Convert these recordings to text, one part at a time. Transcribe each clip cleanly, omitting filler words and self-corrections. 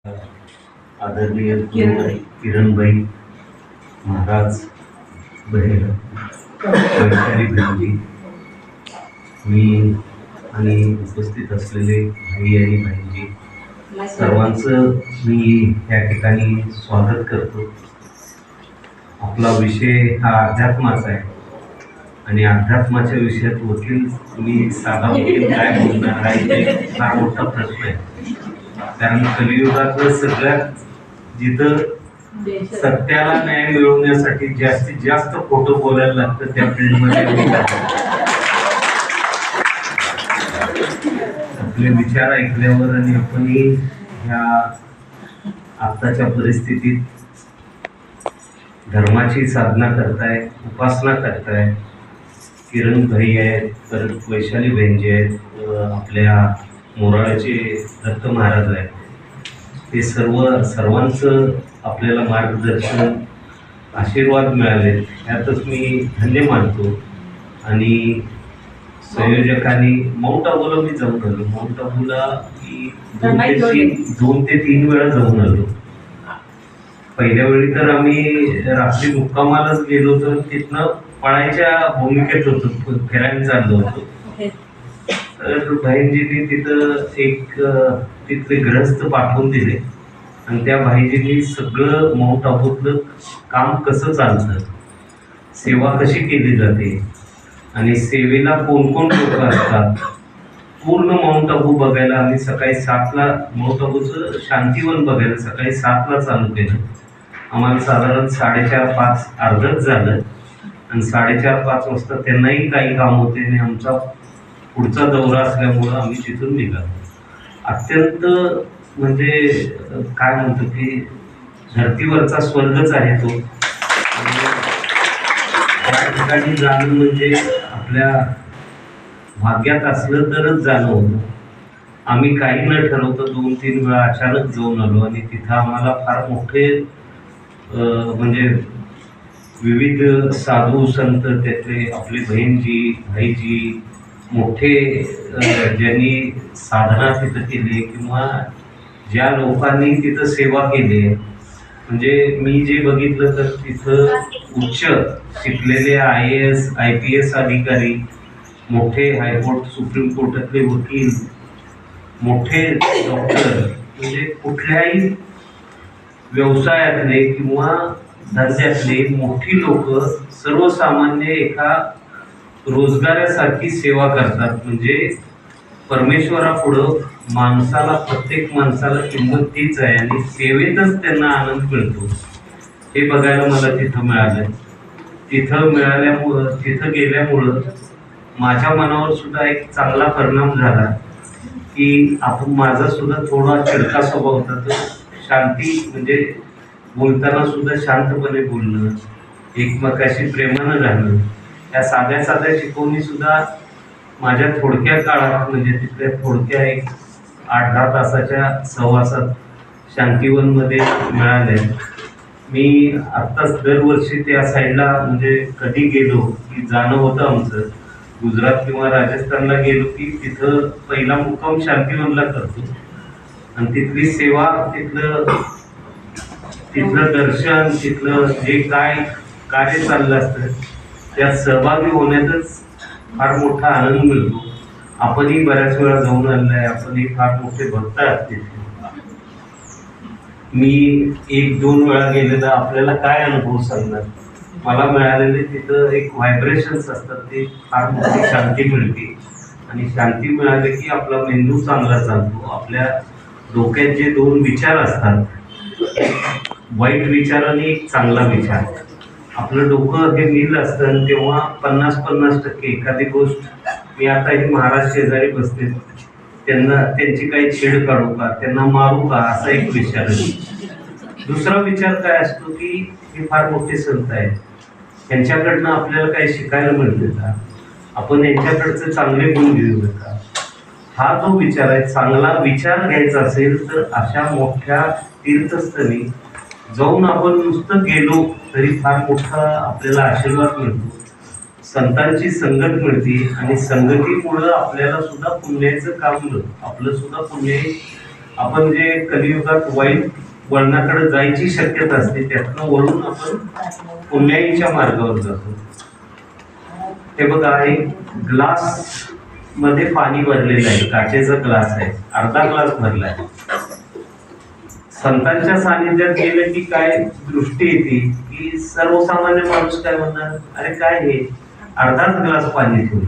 आदरणीय किरणबाई महाराज बहिण वैशाली बहिणी, मी आणि उपस्थित असलेले भाई आणि बहिणी सर्वांचं मी या ठिकाणी स्वागत करतो. आपला विषय हा अध्यात्माचा आहे आणि अध्यात्माच्या विषयात वकील मी साधा वकील काय बोलणार आहे फार मोठा प्रश्न आहे. कारण कलियुगातलं सगळ्यात जिथं सत्याला न्याय मिळवण्यासाठी जास्तीत जास्त खोटं बोलायला लागतं त्या फील्डमध्ये आपले विचार ऐकल्यावर आणि आपणही ह्या आत्ताच्या परिस्थितीत धर्माची साधना करताय, उपासना करताय. किरण भाई आहेत, परत वैशाली बहीण जे आहेत, आपल्या मोराळ्याचे दत्त महाराज आहेत. हे सर्वांचं आपल्याला मार्गदर्शन आशीर्वाद मिळाले यातच मी धन्य मानतो. आणि संयोजकांनी माउंट आबूला मी जाऊन आलो. माउंट आबूला मी 2 ते 3 वेळा जाऊन आलो. पहिल्या वेळी तर आम्ही रात्री मुक्कामालाच गेलो, तर तिथनं पळायच्या भूमिकेत होतो, फिरायला चाललो होतो. तर भाईंजींनी तिथं तिथले ग्रस्त पाठवून दिले आणि त्या भाईजींनी सगळं माउंट आबूतलं काम कसं चालतं, सेवा कशी केली जाते आणि सेवेला कोण कोण लोक असतात, पूर्ण माउंट आबू बघायला आम्ही सकाळी 7ला माउंट आबूचं शांतीवन बघायला सकाळी 7ला चालू केलं. आम्हाला साधारण 4:30-5 अर्धच झालं आणि 4:30-5 वाजता त्यांनाही काही काम होते आणि आमचा पुढचा दौरा असल्यामुळं आम्ही तिथून निघालो. अत्यंत म्हणजे काय म्हणतो की धर्तीवरचा स्वर्गच आहे तो. त्या ठिकाणी जाणं म्हणजे आपल्या भाग्यात असलं तरच जाणं होतं. आम्ही काही न ठरवतो 2-3 वेळा अचानक जाऊन आलो आणि तिथं आम्हाला फार मोठे म्हणजे विविध साधू संत, त्यातले आपले बहीणजी, भाईजी, मोठे ज्यांनी साधना तिथं केली किंवा ज्या लोकांनी तिथं सेवा केली, म्हणजे मी जे बघितलं तर तिथं उच्च शिकलेले IAS IPS अधिकारी, मोठे हायकोर्ट सुप्रीम कोर्टातले वकील, मोठे डॉक्टर, म्हणजे कुठल्याही व्यवसायातले किंवा धंद्यातले मोठी लोक सर्वसामान्य एका रोजगारासारखी सेवा करतात. म्हणजे परमेश्वरापुढं माणसाला, प्रत्येक माणसाला किंमत तीच आहे आणि सेवेतच त्यांना आनंद मिळतो. हे बघायला मला तिथं मिळालं. तिथं गेल्यामुळं माझ्या मनावर सुद्धा एक चांगला परिणाम झाला की माझा सुद्धा थोडा चिडका स्वभाव होता, तर शांती म्हणजे बोलताना सुद्धा शांतपणे बोलणं, एकमेकाशी प्रेमानं राहणं, या साध्या शिकवणी सुद्धा माझ्या थोडक्या काळात म्हणजे तिथल्या थोडक्या एक 8-10 तासाच्या सहवासात शांतीवनमध्ये मिळाले. मी आत्ताच दरवर्षी त्या साईडला म्हणजे कधी गेलो की जाणं होतं आमचं. गुजरात किंवा राजस्थानला गेलो की तिथं पहिला मुक्काम शांतीवनला करतो आणि तिथली सेवा, तिथलं दर्शन, तिथलं जे काय कार्य चाललं असतं त्यात सहभागी होण्यातच फार मोठा आनंद मिळतो. आपणही बऱ्याच वेळा जाऊन आलेला, आपणही फार मोठे भक्त आहात तिथे. मी 1-2 वेळा गेलेला, आपल्याला काय अनुभव सांगणार. मला मिळालेले तिथं एक व्हायब्रेशन्स असतात, ते फार मोठी शांती मिळते आणि शांती मिळाली की आपला मेंदू चांगला चालतो. आपल्या डोक्यात जे 2 विचार असतात, वाईट विचार आणि एक चांगला विचार, आपलं डोकं हे नील असतं तेव्हा 50-50% एखादी गोष्ट, मी आता हे महाराज शेजारी बसते, त्यांची काही छेड काढू का, त्यांना मारू का, असा एक विचार आहे. दुसरा विचार काय असतो की हे फार मोठे संत आहेत, त्यांच्याकडनं आपल्याला काही शिकायला मिळते का, आपण यांच्याकडचे चांगले गुण घेऊ का. हा जो विचार आहे, चांगला विचार घ्यायचा असेल तर अशा मोठ्या तीर्थस्थळी जाऊन आपण नुसतं गेलो तरी फार मोठा आपल्याला आशीर्वाद मिळतो. संतांची संगत मिळते आणि संगतीमुळं आपल्याला सुद्धा पुण्याचं काम मिळतं. आपलं सुद्धा पुण्य आपण जे कलियुगात वाईट वळणाकडे जायची शक्यता असते त्यातनं वळून आपण पुण्याईच्या मार्गावर जातो. हे बघा, एक ग्लास मध्ये पाणी भरलेलं आहे, काचेचा ग्लास आहे, अर्धा ग्लास भरला आहे. संतांच्या सानिध्यात गेलं की काय दृष्टी येते की सर्वसामान्य माणूस काय म्हणणार, अरे काय हे अर्धाच ग्लास पाणी ठेवलं.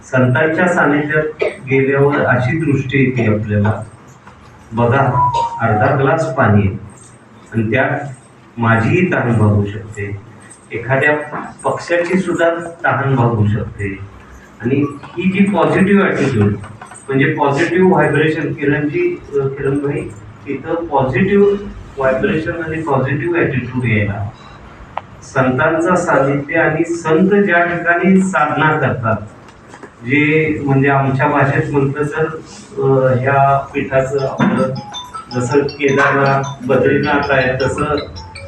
संतांच्या सानिध्यात गेल्यावर अशी दृष्टी येते आपल्याला, बघा अर्धा ग्लास पाणी आहे आणि त्यात माझीही तहान भागू शकते, एखाद्या पक्षाची सुद्धा तहान भागू शकते. आणि ही जी पॉझिटिव्ह ॲटिट्यूड म्हणजे पॉझिटिव्ह व्हायब्रेशन, किरणभाई तिथं पॉझिटिव्ह व्हायब्रेशन आणि पॉझिटिव्ह ॲटिट्यूड यायला, संतांचा सानिध्य आणि संत ज्या ठिकाणी साधना करतात, जे म्हणजे आमच्या भाषेत म्हटलं तर ह्या पीठाचं आपलं जसं केदारनाथ बद्रीनाथ आहे तसं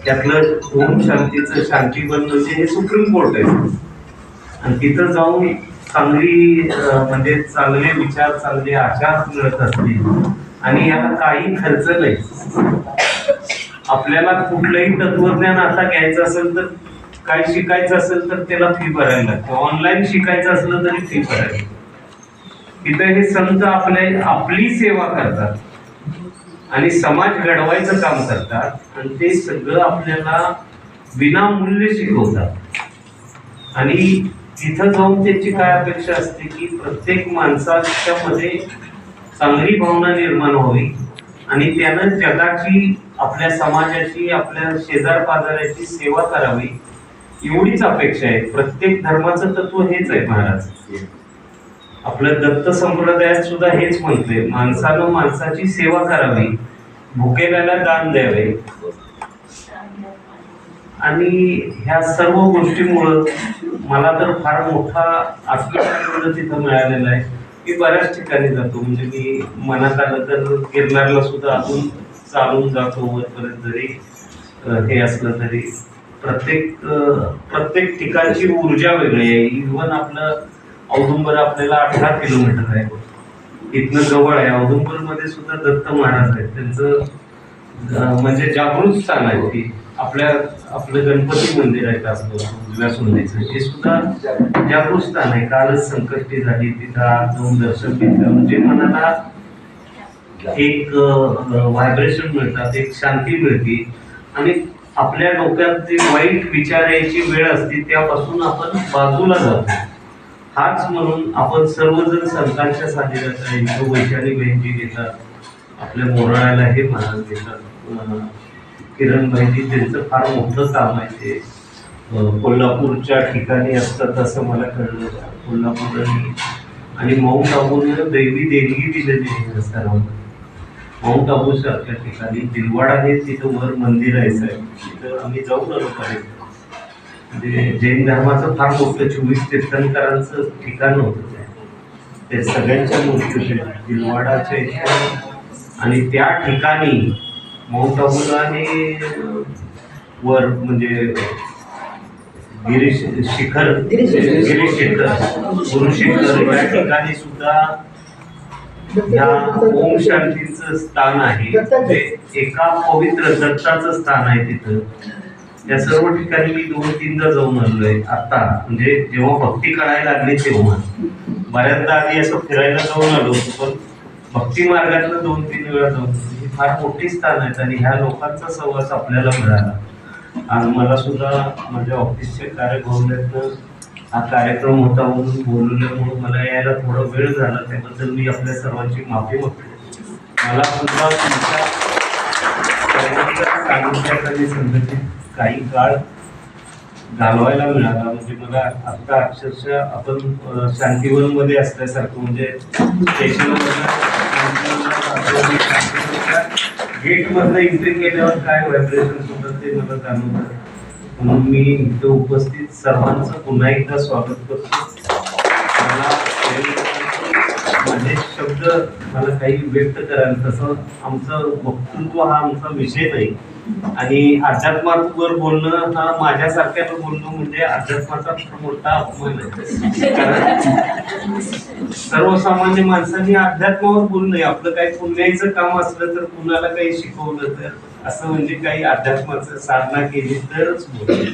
त्यातलं ओम शांतीचं शांतीवन म्हणजे हे सुप्रीम कोर्ट आहे. आणि तिथं जाऊन चांगली म्हणजे चांगले विचार चांगले आचार मिळत असतील आणि याला काही खर्च नाही. आपल्याला कुठलंही तत्वज्ञान आता घ्यायचं असेल तर काय शिकायचं असेल तर त्याला फी भरायला लागते, ऑनलाईन शिकायचं असलं तरी फी भरायला लागते. तिथं हे संत आपली सेवा करतात आणि समाज घडवायचं काम करतात आणि ते सगळं आपल्याला विनामूल्य शिकवतात. आणि तिथं जाऊन त्यांची काय अपेक्षा असते की प्रत्येक माणसाच्या मध्ये चांगली भावना निर्माण व्हावी आणि त्यानं जगाची, आपल्या समाजाची, आपल्या शेजार पाजाराची सेवा करावी, एवढीच अपेक्षा आहे. प्रत्येक धर्माचं तत्व हेच आहे महाराज. आपलं दत्त संप्रदायात सुद्धा हेच म्हणते, माणसानं माणसाची सेवा करावी, भुकेल्याला दान द्यावे. आणि ह्या सर्व गोष्टीमुळं मला तर फार मोठा आत्मविश्वास तिथं मिळालेला आहे. मी बऱ्याच ठिकाणी जातो, म्हणजे मी मनात आलं तर गिरनारला सुद्धा अजून चालून जातो वरपर्यंत, जरी हे असलं तरी प्रत्येक ठिकाणची ऊर्जा वेगळी आहे. इव्हन आपलं औदुंबर आपल्याला 18 किलोमीटर आहे, इथनं जवळ आहे. औदुंबरमध्ये सुद्धा दत्त महाराज आहेत, त्यांचं म्हणजे जागृत स्थान आहे. ती आपलं गणपती मंदिर आहे तासगाव उजव्या सोन्याचं, हे सुद्धा जागृत स्थान आहे. कालच संकष्टी झाली, तिथं आज जाऊन दर्शन घेतलं म्हणजे मनाला एक व्हायब्रेशन मिळतात, एक शांती मिळते आणि आपल्या डोक्यात जे वाईट विचार यायची वेळ असते त्यापासून आपण बाजूला जातो. हाच म्हणून आपण सर्वजण संतांच्या सानिध्यात आहे. वैशाली बहिणजी घेतात, आपल्या मोराळ्याला हे महाराज घेतात, किरणभाईजी त्यांचं फार मोठं काम आहे. ते कोल्हापूरच्या ठिकाणी असतात असं मला कळलं. कोल्हापूर आणि माऊंट आबूला दैवी देणगी दिलेली आहे सर्वांना. माऊंट आबू सारख्या ठिकाणी दिलवाडा हे तिथं वर मंदिर आहे साहेब, तिथं आम्ही जाऊन आलो पाहिजे. म्हणजे जैन धर्माचं फार मोठं 24 तीर्थंकरांचं ठिकाण होतं ते सगळ्यांच्या मूर्ती दिलवाडाच्या इथे. आणि त्या ठिकाणी माऊंट आबूला आणि वर म्हणजे गिरीश शिखर गुरु शिखर या ठिकाणी सुद्धा ह्या ओम शांतीचं स्थान आहे. म्हणजे एका पवित्र दत्ताचं स्थान आहे तिथं. या सर्व ठिकाणी मी 2-3दा जाऊन आलोय. आता म्हणजे जेव्हा भक्ती करायला लागली तेव्हा बऱ्याचदा आधी असं फिरायला जाऊन आलो होतो, पण भक्ती मार्गातनं 2-3 वेळा जाऊन. फार मोठी स्थान आहेत आणि ह्या लोकांचा सहवास आपल्याला मिळाला. आज मला सुद्धा माझ्या ऑफिसच्या कार्यक्रमातनं हा कार्यक्रम होता म्हणून बोलवल्यामुळे मला यायला थोडा वेळ झाला, त्याबद्दल मी आपल्या सर्वांची माफी मागतो. मला सुद्धा तुमच्या सानिध्याखाली संघटित काही काळ घालवायला मिळाला. म्हणजे मला आता अक्षरशः आपण शांतीवनमध्ये असल्यासारखं, म्हणजे गेटमधलं एंट्री केल्यावर काय व्हायब्रेशन होतं ते मला जाणवतं. म्हणून मी इथं उपस्थित सर्वांचं पुन्हा एकदा स्वागत करतो. मला माझे शब्द मला काही व्यक्त करायला, तसं आमचं वक्तृत्व हा आमचा विषय नाही, आणि अध्यात्मावर बोलणं हा माझ्यासारख्याला बोलणं म्हणजे अध्यात्माचा मोठा अपमान आहे. कारण सर्वसामान्य माणसांनी अध्यात्मावर बोलू नये. आपलं काही पुण्याचं काम असलं तर कुणाला काही शिकवलं तर असं म्हणजे काही अध्यात्माचं साधना केली तरच बोलू.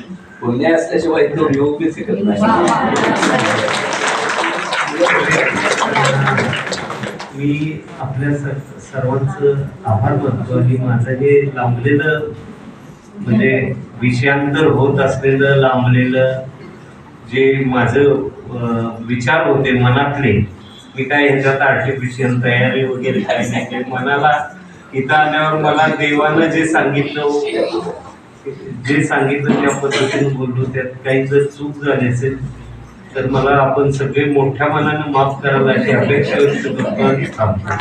पुण्य असल्याशिवाय तो योग बी शिकत नाही. मी आपल्या सर्वांचं आभार मानतो आणि माझं हे लांबलेलं म्हणजे विषयांतर होत असलेलं लांबलेलं जे माझं विचार होते मनातले, मी काय ह्याच्यात आर्टिफिशियल तयारी वगैरे काही नाही. मनाला इथं आल्यावर मला देवानं जे सांगितलं त्या पद्धतीने बोललो. त्यात काही जर चूक झाली असेल तर मला आपण सगळे मोठ्या मनानं माफ करायला अशी अपेक्षा व्यक्त करतो आणि थांबतो.